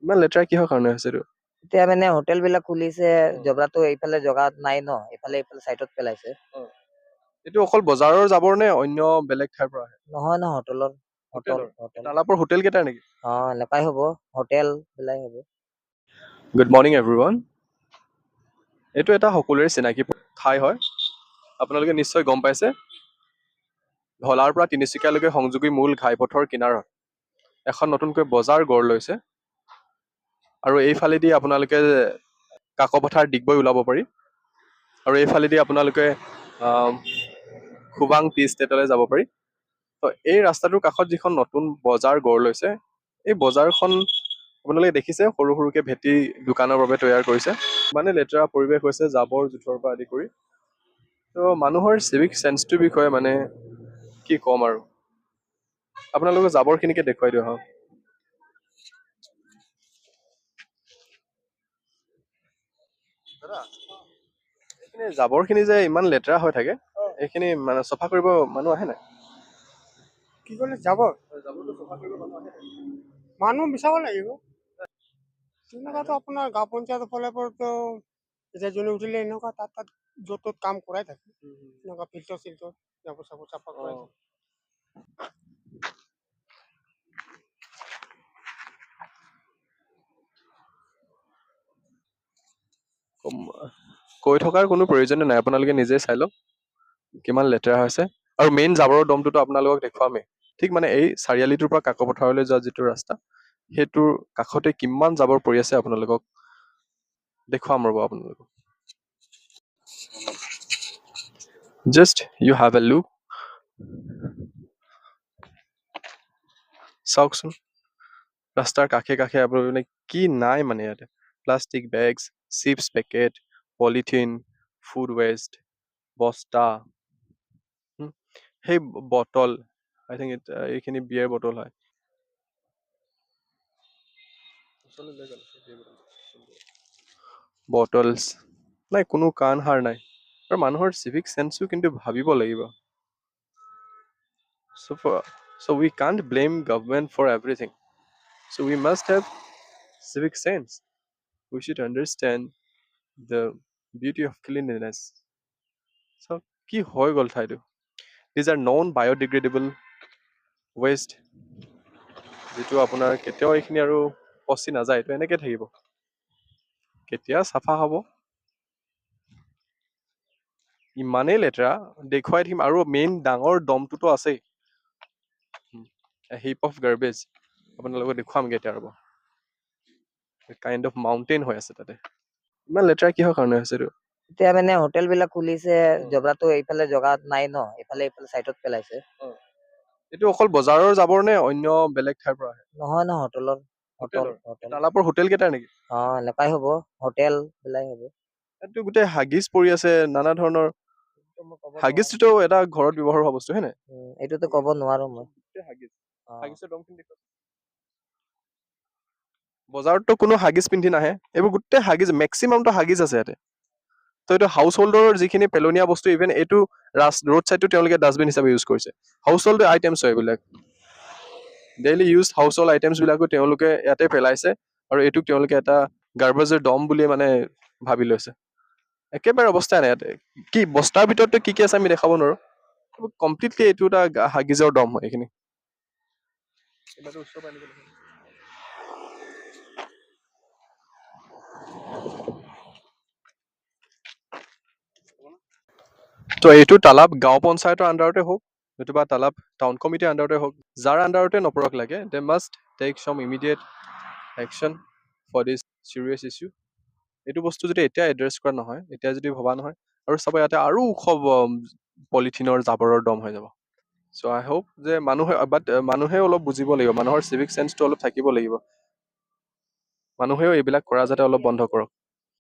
ইমান লেতেৰা কিহৰ কাৰণে হৈছে এইটো? এতিয়া মানে হোটেল বিলাক খুলিছে, জবৰাটো এইফালে জগাত নাই ন, এইফালে চাইডত পেলাইছে। এইটো অকল বজাৰৰ জাবৰ নে অন্য বেলেগ ঠাইৰ পৰা আহে? নহয় ন, হোটেলৰ হোটেল হোটেলৰ তালাপৰ হোটেল কেইটাৰ নেকি? এনেকুৱাই হ'ব, হোটেল বিলাক হ'ব। Good morning everyone. এইটো এটা সকলোৰে চিনাকি ঠাই হয়, আপোনালোকে নিশ্চয় গম পাইছে। ঢলাৰ পৰা তিনিচুকীয়ালৈকে সংযোগী মূল ঘাইপথৰ কিনাৰত এখন নতুনকৈ বজাৰ গঢ় লৈছে। আৰু এইফালেদি আপোনালোকে কাকপথাৰ ডিগবৈ ওলাব পাৰি। আৰু এইফালেদি আপোনালোকে খুবাং টি ষ্টেটলৈ যাব পাৰি। তো এই ৰাস্তাটোৰ কাষত যিখন নতুন বজাৰ গঢ় লৈছে, এই বজাৰখন আপোনালোকে দেখিছে সৰু সৰুকে ভেটি দোকানৰ বাবে তৈয়াৰ কৰিছে। মানে লেতেৰা পৰিৱেশ হৈছে জাবৰ জোথৰ পৰা আদি কৰি। তো মানুহৰ চিভিক চেন্সটোৰ বিষয়ে মানে কি ক'ম আৰু, আপোনালোকে জাবৰখিনিকে দেখুৱাই দিওঁ আহক। এইখিনি জাবৰখিনি যে ইমান লেতেৰা হৈ থাকে, এইখিনি মানে চফা কৰিব মানুহ আহে নাই? কি ক'লে জাবৰ জাবৰটো চফা কৰিব মানুহ আহে নাই? মানুহ বিচাৰিব লাগিব। তেনেকুৱাতো আপোনাৰ গাঁও পঞ্চায়তৰ ফালৰ পৰাতো এতিয়া যোনে উঠিলে এনেকুৱা তাত য'ত ত'ত কাম কৰাই থাকে, এনেকুৱা ফিল্টাৰ চিল্টাৰ জাবৰ চাবৰ চাফা কৰাই থাকে। কৈ থকাৰ কোনো প্ৰয়োজন নাই, আপোনালোকে নিজে চাই লওক কিমান লেতেৰা হৈছে। আৰু মেইন জাবৰৰ দমটোতো আপোনালোকক দেখুৱামেই। ঠিক মানে এই চাৰিআলিটোৰ পৰা কাকপথাৰলৈ যোৱা যিটো ৰাস্তা, সেইটোৰ কাষতে কিমান জাবৰ পৰি আছে আপোনালোকক দেখুৱাম ৰ'ব আপোনালোকক। Just you have a look. চাওকচোন ৰাস্তাৰ কাষে কাষে আপোনালোকে মানে কি নাই মানে ইয়াতে। Plastic bags, chips packet, polythene, food waste, বস্তা, সেই বটল, আই থিংক এইখিনি বিয়েৰ বটল হয়। বটলছ নাই, কোনো কাণ সাৰ নাই। আৰু মানুহৰ চিভিক চেন্সো কিন্তু ভাবিব লাগিব। So we can't blame government for everything. So we must have civic sense. We should understand the beauty of cleanliness. So কি হৈ গ'ল ঠাইটো? These are non biodegradable waste, যিটো আপোনাৰ কেতিয়াও এইখিনি আৰু পচি নাযায়, এইটো এনেকৈ থাকিব। কেতিয়া চাফা হ'ব? ইমানেই লেতেৰা দেখুৱাই থাকিম। আৰু মেইন ডাঙৰ দমটোতো আছেই, হিপ অফ গাৰ্বেজ আপোনালোকক দেখুৱামগৈ এতিয়া ৰ'ব। কাইণ্ড অফ মাউণ্টেইন হৈ আছে তাতে। ইমান লেতেৰা কিহৰ কাৰণে হৈছে এইটো? এতিয়া মানে হোটেল বিলাক খুলিছে, জবৰাটো এইফালে জগাত নাই ন, এইফালে চাইডত পেলাইছে। এইটো অকল বজাৰৰ জাবৰ নে অন্য বেলেগ ঠাইৰ পৰা আহে? নহয় ন, হোটেলৰ তালাপৰ হোটেল কেইটাৰ নেকি? এনেকুৱাই হ'ব, হোটেল বিলাক হ'ব। এইটো গোটেই হাগিজ পৰি আছে, নানা ধৰণৰ। হাগিজটোতো এটা ঘৰত ব্যৱহাৰ হোৱা বস্তু, হয় নাই? এইটোতো ক'ব নোৱাৰো মই। হাগিজৰ দমখিনি দেখুৱাওক। বজাৰততো কোনো হাগিজ পিন্ধি নাহে, এইবোৰ গোটেই হাগিজ, মেক্সিমামটো হাগিজ আছে ইয়াতে। তো এইটো হাউচ হোল্ডৰ যিখিনি পেলনীয়া বস্তু, ইভেন এইটো ৰোড চাইডটো তেওঁলোকে ডাষ্টবিন হিচাপে ইউজ কৰিছে। হাউচ হোল্ড আইটেমছ হয় এইবিলাক, ডেইলি ইউজ হাউচ হোল্ড আইটেমছবিলাকো তেওঁলোকে ইয়াতে পেলাইছে। আৰু এইটোক তেওঁলোকে এটা গাৰ্বেজৰ দম বুলি মানে ভাবি লৈছে। একেবাৰে অৱস্থা নাই ইয়াতে। কি বস্তাৰ ভিতৰতো কি কি আছে আমি দেখাব নোৱাৰো, কমপ্লিটলি এইটো এটা হাগিজৰ দম হয় এইখিনি। তো এইটো তালাপ গাঁও পঞ্চায়তৰ আণ্ডাৰতে হওক, নতুবা তালাপ টাউন কমিটিৰ আণ্ডাৰতে হওক, যাৰ আণ্ডাৰতে নপৰক লাগে, they must take some immediate action for this serious issue. এইটো বস্তু যদি এতিয়া এড্ৰেছ কৰা নহয়, এতিয়া যদি ভবা নহয়, আৰু চাব ইয়াতে আৰু ওখ পলিথিনৰ জাবৰৰ দম হৈ যাব। চ' আই হোপ যে মানুহে অলপ বুজিব লাগিব, মানুহৰ চিভিক চেন্সটো অলপ থাকিব লাগিব। মানুহেও এইবিলাক কৰা যাতে অলপ বন্ধ কৰক।